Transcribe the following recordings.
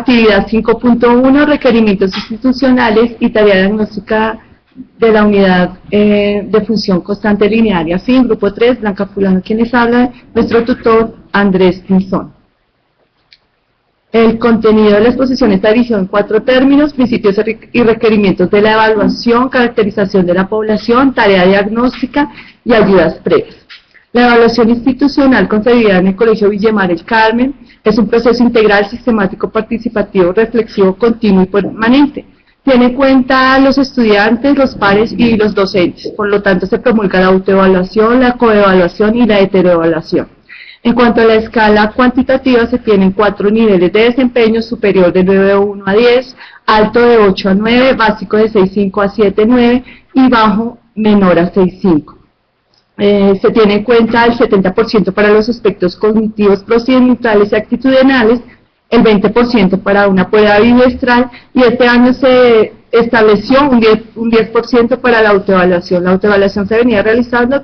Actividad 5.1, requerimientos institucionales y tarea diagnóstica de la unidad de función constante linearia. Fin, grupo 3, Blanca Fulano, quienes hablan, nuestro tutor Andrés Pinzón. El contenido de la exposición está dividido en 4 términos: principios y requerimientos de la evaluación, caracterización de la población, tarea diagnóstica y ayudas previas. La evaluación institucional concebida en el Colegio Villamar El Carmen es un proceso integral, sistemático, participativo, reflexivo, continuo y permanente. Tiene en cuenta a los estudiantes, los pares y los docentes. Por lo tanto, se promulga la autoevaluación, la coevaluación y la heteroevaluación. En cuanto a la escala cuantitativa, se tienen 4 niveles de desempeño: superior de 9.1 a 10, alto de 8 a 9, básico de 6.5 a 7.9 y bajo menor a 6.5. Se tiene en cuenta el 70% para los aspectos cognitivos, procedimentales y actitudinales, el 20% para una prueba bimestral, y este año se estableció un 10% para la autoevaluación. La autoevaluación se venía realizando,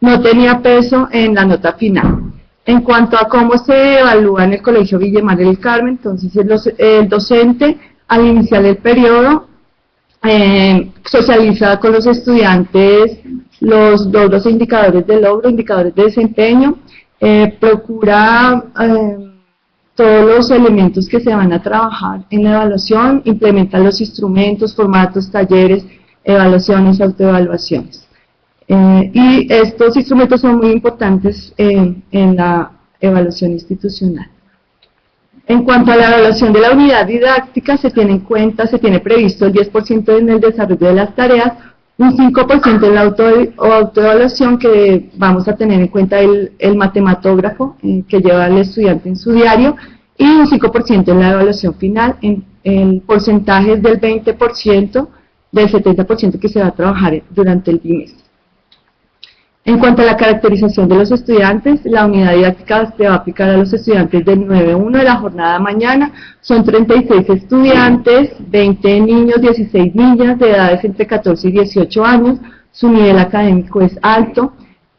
no tenía peso en la nota final. En cuanto a cómo se evalúa en el Colegio Villamar El Carmen, entonces el docente al iniciar el periodo socializa con los estudiantes los logros e indicadores de logro, indicadores de desempeño, procura todos los elementos que se van a trabajar en la evaluación, implementa los instrumentos, formatos, talleres, evaluaciones, autoevaluaciones. Y estos instrumentos son muy importantes en la evaluación institucional. En cuanto a la evaluación de la unidad didáctica, se tiene previsto el 10% en el desarrollo de las tareas, un 5% en la autoevaluación, que vamos a tener en cuenta el matematógrafo que lleva el estudiante en su diario, y un 5% en la evaluación final, en porcentajes del 20%, del 70% que se va a trabajar durante el bimestre. En cuanto a la caracterización de los estudiantes, la unidad didáctica se va a aplicar a los estudiantes del 9.1 de la jornada mañana. Son 36 estudiantes, 20 niños, 16 niñas de edades entre 14 y 18 años. Su nivel académico es alto.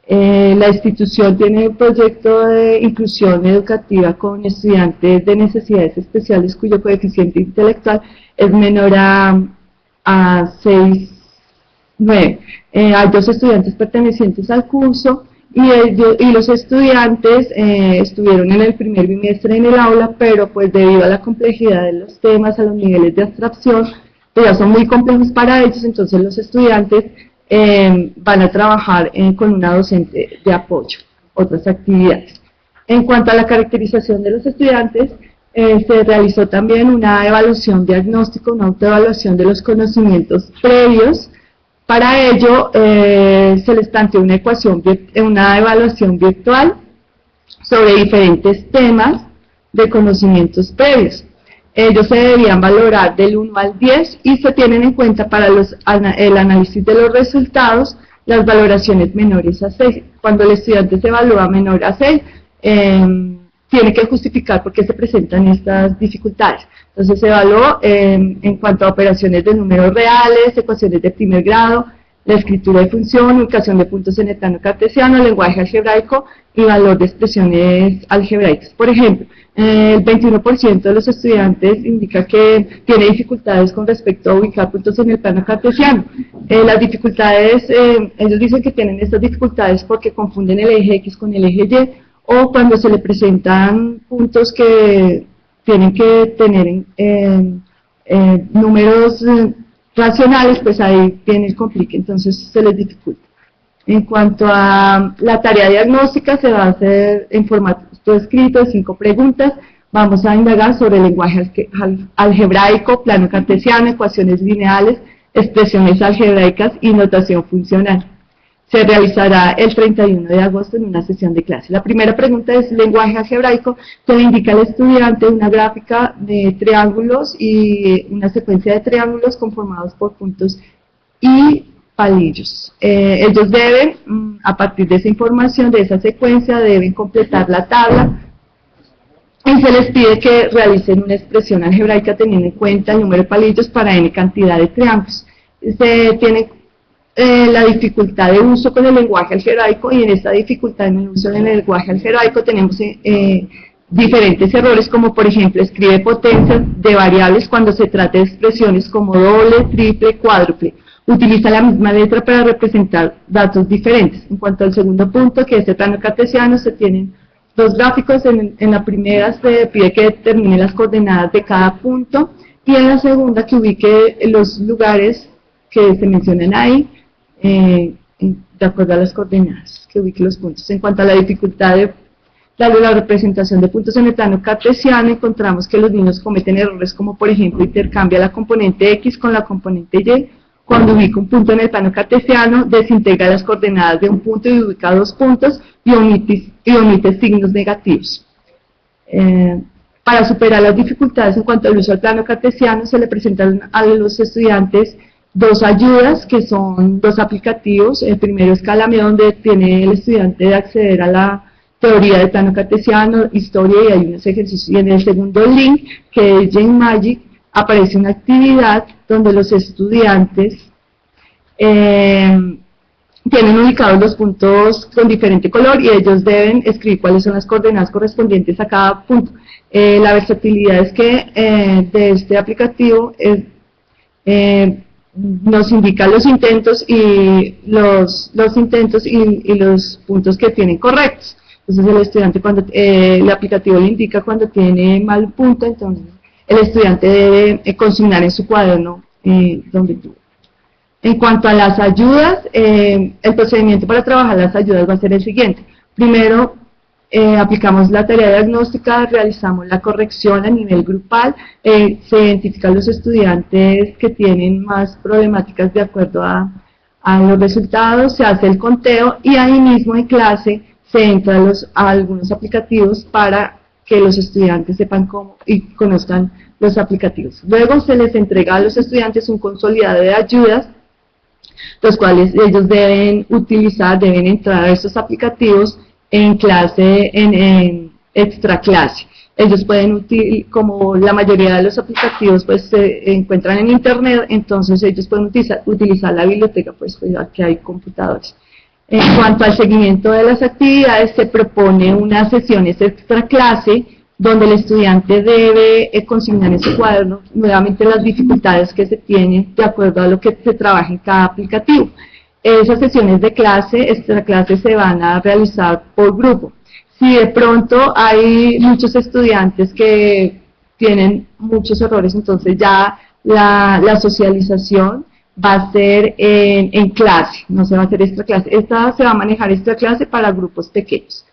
La institución tiene un proyecto de inclusión educativa con estudiantes de necesidades especiales cuyo coeficiente intelectual es menor a 6.9. Hay 2 estudiantes pertenecientes al curso y los estudiantes estuvieron en el primer bimestre en el aula, pero pues debido a la complejidad de los temas, a los niveles de abstracción, pues ya son muy complejos para ellos. Entonces los estudiantes van a trabajar con una docente de apoyo, otras actividades. En cuanto a la caracterización de los estudiantes, se realizó también una evaluación diagnóstica, una autoevaluación de los conocimientos previos. Para ello, se les planteó una evaluación virtual sobre diferentes temas de conocimientos previos. Ellos se debían valorar del 1 al 10 y se tienen en cuenta para el análisis de los resultados las valoraciones menores a 6. Cuando el estudiante se evalúa menor a 6, tiene que justificar por qué se presentan estas dificultades. Entonces se evaluó en cuanto a operaciones de números reales, ecuaciones de primer grado, la escritura de función, ubicación de puntos en el plano cartesiano, lenguaje algebraico y valor de expresiones algebraicas. Por ejemplo, el 21% de los estudiantes indica que tiene dificultades con respecto a ubicar puntos en el plano cartesiano. Las dificultades, ellos dicen que tienen estas dificultades porque confunden el eje X con el eje Y, o cuando se le presentan puntos que tienen que tener números racionales, pues ahí tiene el complique, entonces se les dificulta. En cuanto a la tarea diagnóstica, se va a hacer en formato escrito de 5 preguntas. Vamos a indagar sobre el lenguaje algebraico, plano cartesiano, ecuaciones lineales, expresiones algebraicas y notación funcional. Se realizará el 31 de agosto en una sesión de clase. La primera pregunta es lenguaje algebraico, que le indica al estudiante una gráfica de triángulos y una secuencia de triángulos conformados por puntos y palillos. Ellos deben, a partir de esa información, de esa secuencia, deben completar la tabla y se les pide que realicen una expresión algebraica teniendo en cuenta el número de palillos para n cantidad de triángulos. Se tiene la dificultad de uso con el lenguaje algebraico, y en esta dificultad en el uso del lenguaje algebraico tenemos diferentes errores, como por ejemplo escribe potencias de variables cuando se trata de expresiones como doble, triple, cuádruple. Utiliza la misma letra para representar datos diferentes. En cuanto al segundo punto, que es el plano cartesiano, se tienen dos gráficos. En la primera se pide que determine las coordenadas de cada punto, y en la segunda que ubique los lugares que se mencionan ahí, de acuerdo a las coordenadas, que ubique los puntos. En cuanto a la dificultad de la representación de puntos en el plano cartesiano, encontramos que los niños cometen errores como, por ejemplo, intercambia la componente X con la componente Y. Cuando ubica un punto en el plano cartesiano, desintegra las coordenadas de un punto y ubica dos puntos y omite signos negativos. Para superar las dificultades en cuanto al uso del plano cartesiano, se le presentan a los estudiantes dos ayudas, que son dos aplicativos. El primero es Calame, donde tiene el estudiante de acceder a la teoría del plano cartesiano, historia, y hay unos ejercicios. Y en el segundo link, que es GenMagick, aparece una actividad donde los estudiantes tienen ubicados los puntos con diferente color y ellos deben escribir cuáles son las coordenadas correspondientes a cada punto. La versatilidad es que de este aplicativo nos indica los intentos y los puntos que tienen correctos. Entonces el estudiante, cuando el aplicativo le indica cuando tiene mal punto, entonces el estudiante debe consignar en su cuaderno donde tuvo. En cuanto a las ayudas, el procedimiento para trabajar las ayudas va a ser el siguiente. Primero, aplicamos la tarea diagnóstica, realizamos la corrección a nivel grupal, se identifican los estudiantes que tienen más problemáticas de acuerdo a los resultados, se hace el conteo y ahí mismo en clase se entra a algunos aplicativos para que los estudiantes sepan cómo y conozcan los aplicativos. Luego se les entrega a los estudiantes un consolidado de ayudas, los cuales ellos deben utilizar, deben entrar a estos aplicativos en clase, en extra clase. Ellos pueden como la mayoría de los aplicativos pues se encuentran en internet, entonces ellos pueden utilizar la biblioteca, pues que hay computadores. En cuanto al seguimiento de las actividades, se propone unas sesiones extra clase donde el estudiante debe consignar en su cuaderno nuevamente las dificultades que se tienen de acuerdo a lo que se trabaja en cada aplicativo. Esas sesiones de clase, extra clase, se van a realizar por grupo. Si de pronto hay muchos estudiantes que tienen muchos errores, entonces ya la socialización va a ser en clase, no se va a hacer extra clase. Esta se va a manejar extra clase para grupos pequeños,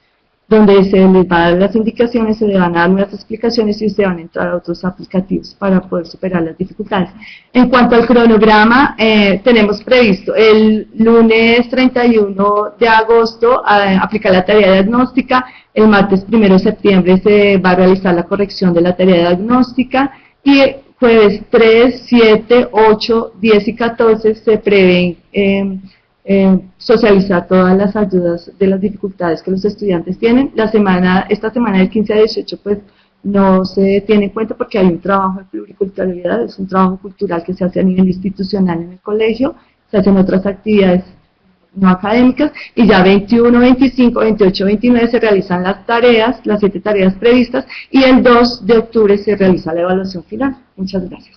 donde se les va a dar las indicaciones, se les van a dar nuevas explicaciones y se van a entrar a otros aplicativos para poder superar las dificultades. En cuanto al cronograma, tenemos previsto el lunes 31 de agosto aplicar la tarea diagnóstica, el martes 1 de septiembre se va a realizar la corrección de la tarea diagnóstica y jueves 3, 7, 8, 10 y 14 se prevén socializar todas las ayudas de las dificultades que los estudiantes tienen. Esta semana del 15 a 18 pues no se tiene en cuenta porque hay un trabajo de pluriculturalidad, es un trabajo cultural que se hace a nivel institucional en el colegio, se hacen otras actividades no académicas, y ya 21, 25, 28, 29 se realizan las 7 tareas previstas, y el 2 de octubre se realiza la evaluación final. Muchas gracias.